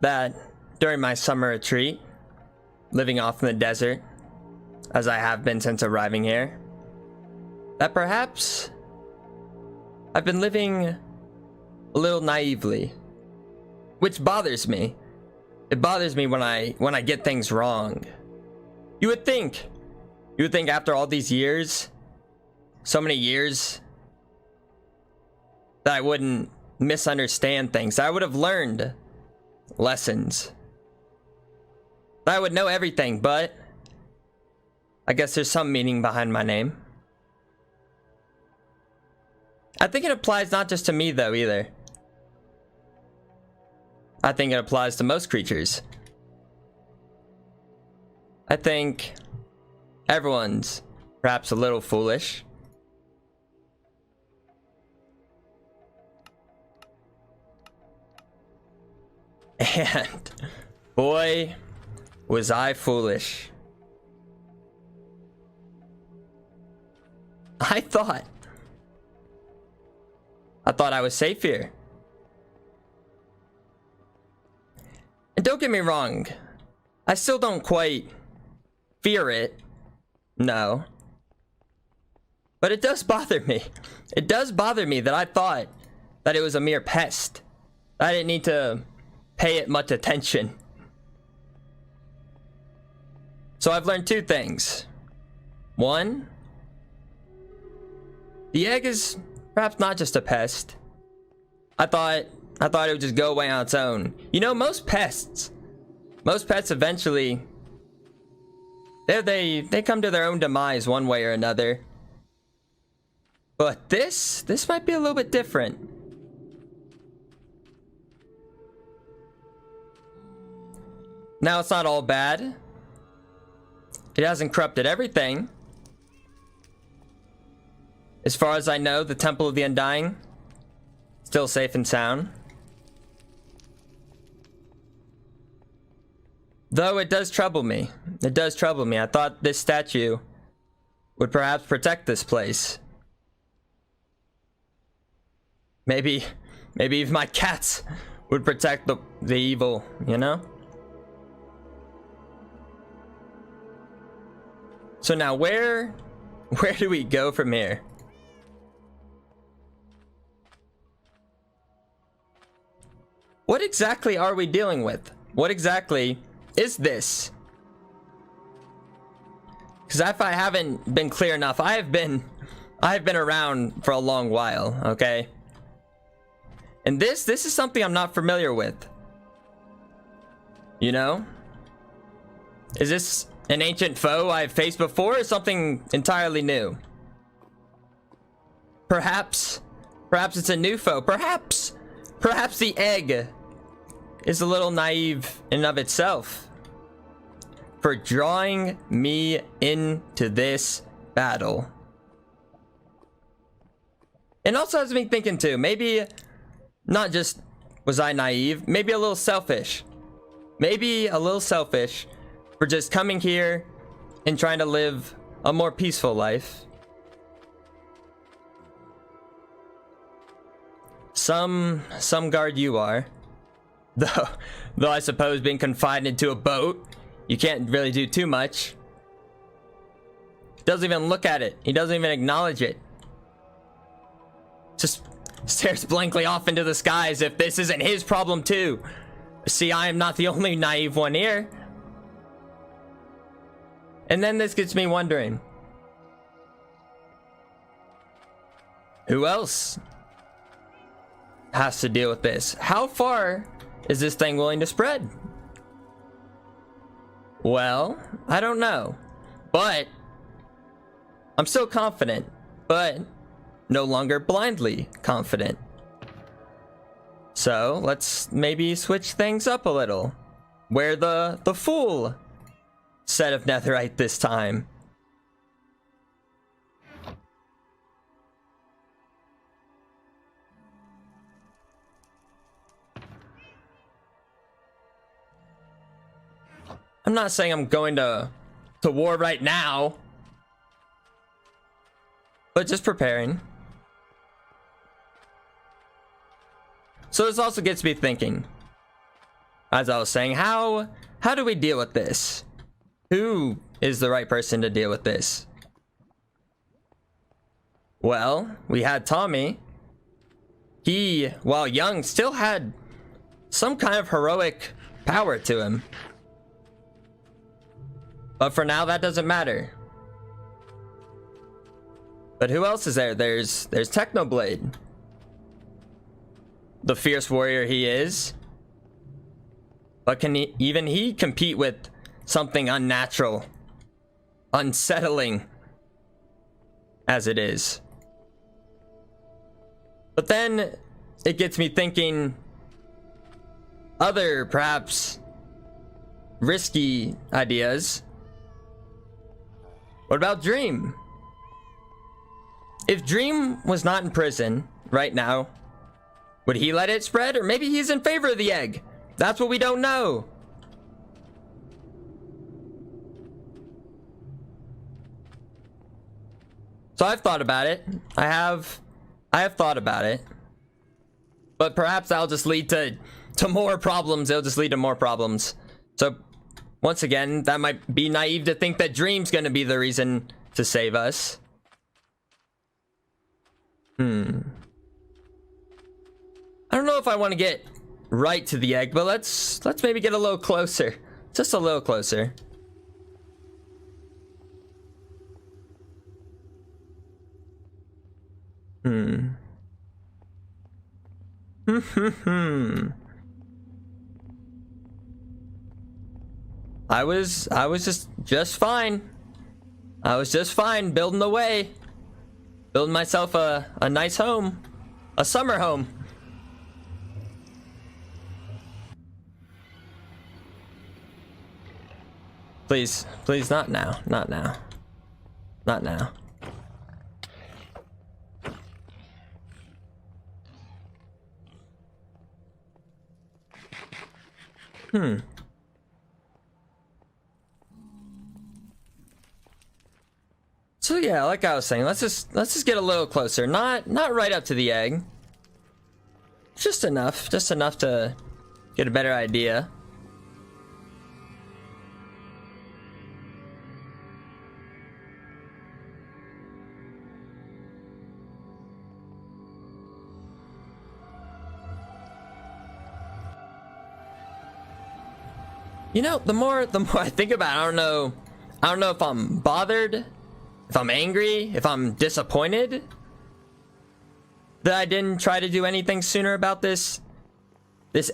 that during my summer retreat, living off in the desert, as I have been since arriving here, that perhaps I've been living a little naively, which bothers me. It bothers me when I get things wrong. You would think after all these years, so many years, that I wouldn't misunderstand things. I would have learned lessons. That I would know everything, but I guess there's some meaning behind my name. I think it applies not just to me though either. I think it applies to most creatures. I think everyone's perhaps a little foolish. And boy, was I foolish. I thought I was safe here. And don't get me wrong, I still don't quite fear it. No. But it does bother me. It does bother me that I thought that it was a mere pest. I didn't need to pay it much attention. So I've learned two things. One, the egg is perhaps not just a pest. I thought it would just go away on its own. You know, most pets eventually, they come to their own demise one way or another. But this might be a little bit different. Now, it's not all bad. It hasn't corrupted everything. As far as I know, the Temple of the Undying, still safe and sound. Though it does trouble me. It does trouble me. I thought this statue would perhaps protect this place. Maybe even my cats would protect the evil, you know? So now where do we go from here? What exactly are we dealing with? What exactly is this? Because if I haven't been clear enough, I have been around for a long while, okay? And this is something I'm not familiar with. You know? Is this an ancient foe I've faced before, or something entirely new? Perhaps it's a new foe. Perhaps the egg is a little naive in and of itself for drawing me into this battle. And also has me thinking too, maybe not just was I naive, maybe a little selfish. Maybe a little selfish for just coming here and trying to live a more peaceful life. Some guard you are. Though I suppose being confined into a boat, you can't really do too much. He doesn't even look at it. He doesn't even acknowledge it. Just stares blankly off into the sky as if this isn't his problem too. See, I am not the only naive one here. And then this gets me wondering, who else has to deal with this? How far is this thing willing to spread? Well, I don't know, but I'm still confident, but no longer blindly confident. So let's maybe switch things up a little. Wear the full set of netherite this time. I'm not saying I'm going to war right now, but just preparing. So this also gets me thinking. as I was saying, how do we deal with this? Who is the right person to deal with this? Well, we had Tommy. He, while young, still had some kind of heroic power to him. But for now, that doesn't matter. But who else is there? There's Technoblade. The fierce warrior he is. But can even he compete with something unnatural, unsettling as it is? But then it gets me thinking other, perhaps risky ideas. What about Dream? If Dream was not in prison right now, would he let it spread? Or maybe he's in favor of the egg. That's what we don't know. So I've thought about it. I have thought about it. But perhaps that'll just lead to more problems. It'll just lead to more problems. So once again, that might be naive to think that Dream's gonna be the reason to save us. I don't know if I want to get right to the egg, but let's maybe get a little closer. Just a little closer. I was just fine. I was just fine building away. Building myself a nice home. A summer home. Please, please, not now. Not now. Not now. So yeah, like I was saying, let's just get a little closer. Not right up to the egg. Just enough to get a better idea. You know, the more I think about it, I don't know if I'm bothered, if I'm angry, if I'm disappointed that I didn't try to do anything sooner about this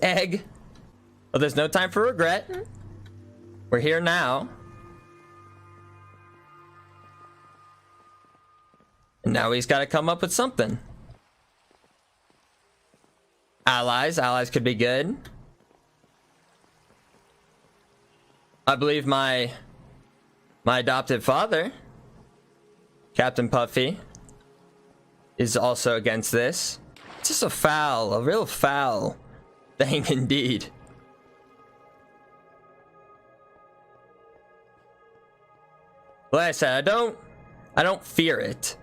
egg. But there's no time for regret. We're here now. And now he's got to come up with something. Allies could be good. I believe my adopted father, Captain Puffy, is also against this. It's just a real foul thing indeed. Like I said, I don't fear it.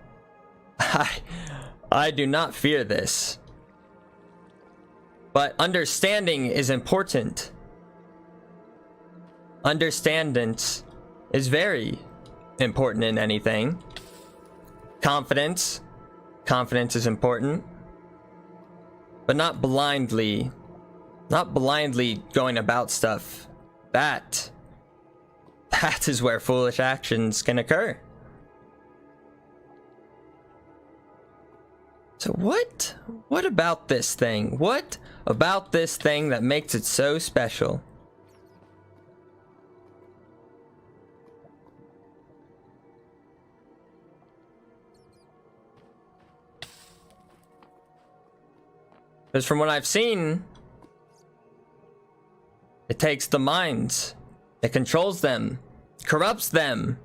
I do not fear this. But understanding is important. Understandance is very important in anything. Confidence is important, but not blindly going about stuff. That is where foolish actions can occur. So what about this thing? What about this thing that makes it so special? Because from what I've seen, it takes the minds, it controls them, corrupts them.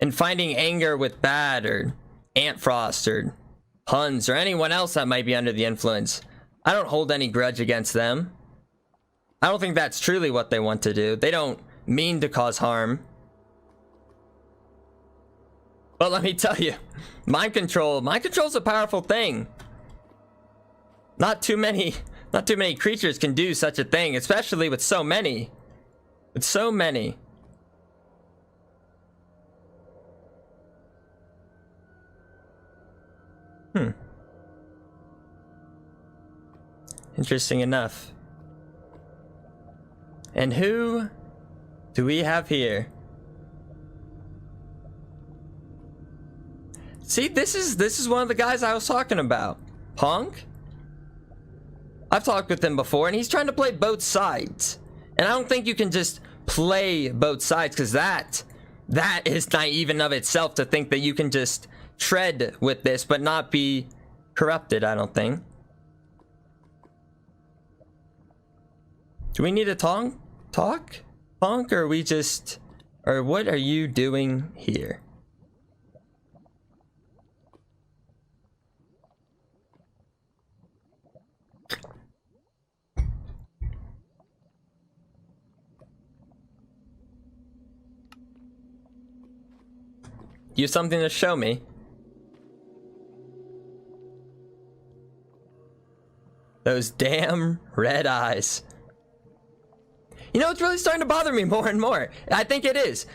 And finding anger with Bad or Antfrost or Huns or anyone else that might be under the influence, I don't hold any grudge against them. I don't think that's truly what they want to do. They don't mean to cause harm. But let me tell you, mind control's a powerful thing. Not too many creatures can do such a thing, especially with so many. With so many. Interesting enough. And who do we have here? See, this is one of the guys I was talking about. Honk? I've talked with him before, and he's trying to play both sides. And I don't think you can just play both sides, because that is naive in of itself, to think that you can just tread with this but not be corrupted, I don't think. Do we need to talk? Honk, or we just... Or what are you doing here? You have something to show me? Those damn red eyes. You know, it's really starting to bother me more and more. I think it is.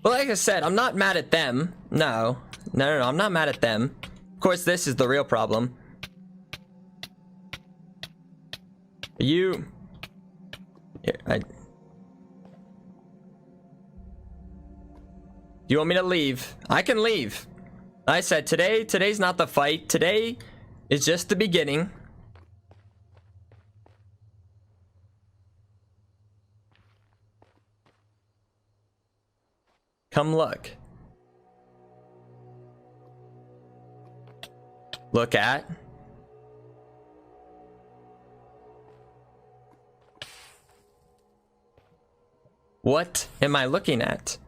Well, like I said, I'm not mad at them. No, I'm not mad at them. Of course, this is the real problem. You... Here, Do you want me to leave? I can leave. I said today's not the fight. Today is just the beginning. Come look. Look at. What am I looking at?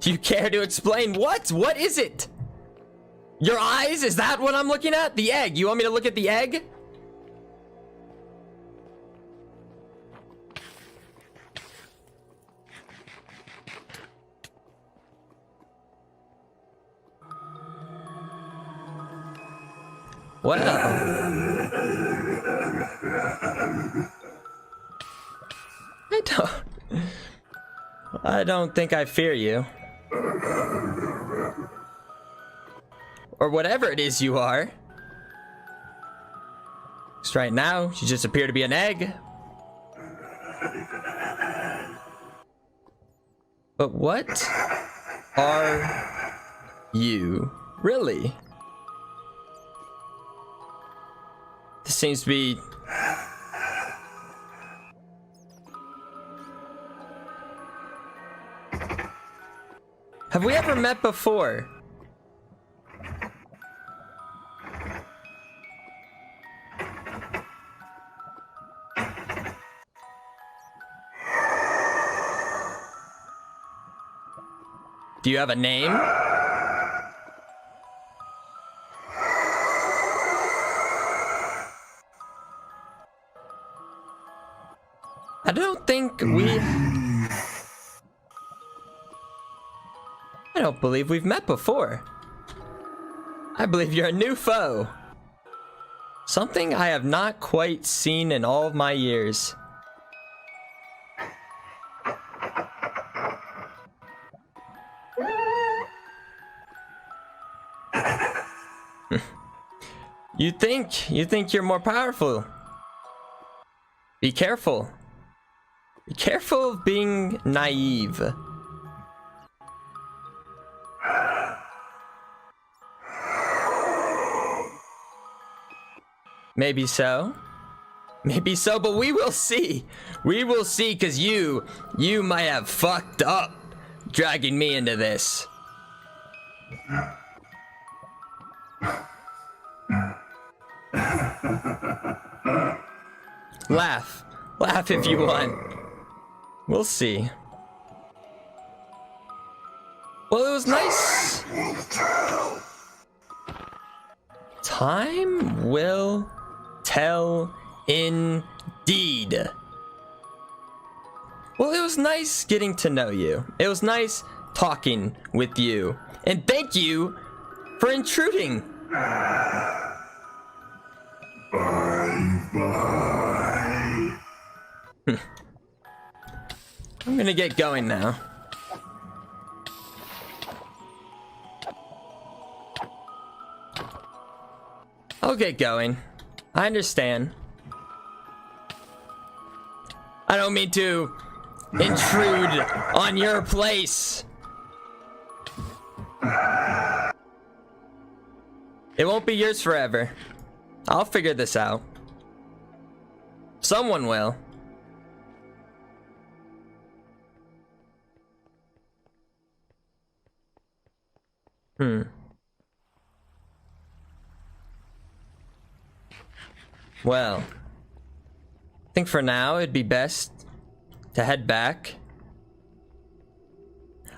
Do you care to explain what? What is it? Your eyes? Is that what I'm looking at? The egg. You want me to look at the egg? Well. I don't think I fear you. Or whatever it is you are. Just right now, you just appear to be an egg. But what are you really? This seems to be... Have we ever met before? Do you have a name? I don't think we... I don't believe we've met before. I believe you're a new foe. Something I have not quite seen in all of my years. You think you're more powerful. Be careful. Be careful of being naive. Maybe so. Maybe so, but we will see. We will see, because you might have fucked up dragging me into this. Laugh. Laugh if you want. We'll see. Well, it was nice. Time will tell indeed. Well, it was nice getting to know you. It was nice talking with you. And thank you for intruding. Bye. I'm gonna get going now. I'll get going. I understand. I don't mean to intrude on your place. It won't be yours forever. I'll figure this out. Someone will. Well, I think for now it'd be best to head back.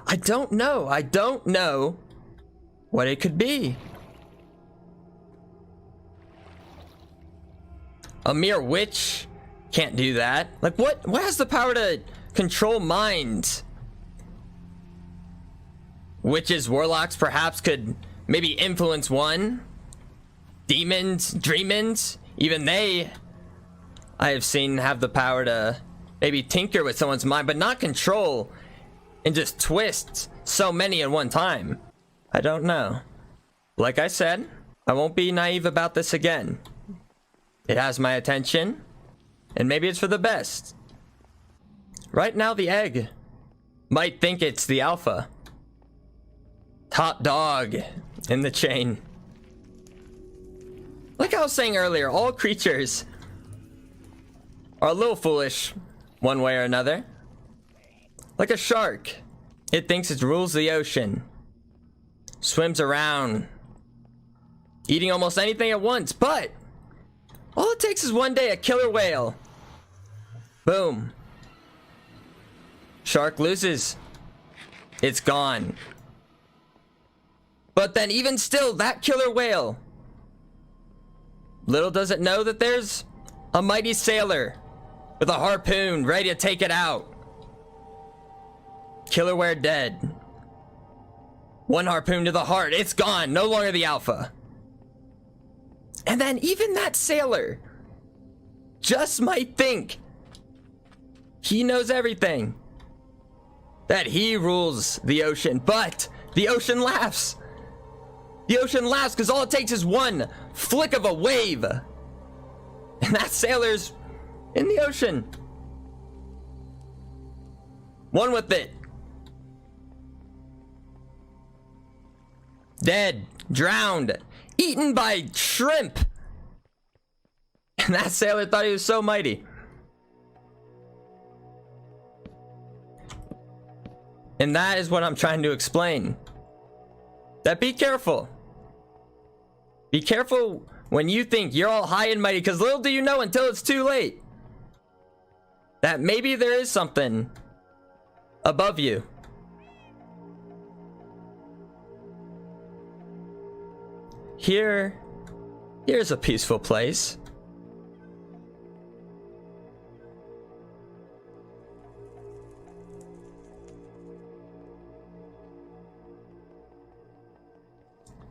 I don't know what it could be. A mere witch can't do that. Like, what has the power to control minds? Witches, warlocks perhaps could maybe influence one. Demons, dreamins, even they, I have seen have the power to maybe tinker with someone's mind, but not control and just twist so many at one time. I don't know. Like I said, I won't be naive about this again. It has my attention, and maybe it's for the best. Right now, the egg might think it's the alpha. Top dog in the chain. Like I was saying earlier, all creatures are a little foolish one way or another. Like a shark, it thinks it rules the ocean. Swims around, eating almost anything at once, but all it takes is one day a killer whale. Boom. Shark loses. It's gone. But then even still, that killer whale, little does it know that there's a mighty sailor with a harpoon ready to take it out. Killer whale dead. One harpoon to the heart. It's gone. No longer the alpha. And then even that sailor just might think he knows everything. That he rules the ocean. But the ocean laughs. The ocean laughs because all it takes is one flick of a wave. And that sailor's in the ocean. One with it. Dead. Drowned. Eaten by shrimp. And that sailor thought he was so mighty. And that is what I'm trying to explain. That be careful. Be careful when you think you're all high and mighty, because little do you know until it's too late that maybe there is something above you. Here's a peaceful place.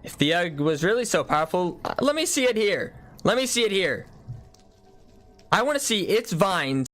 If the egg was really so powerful, let me see it here. Let me see it here. I want to see its vines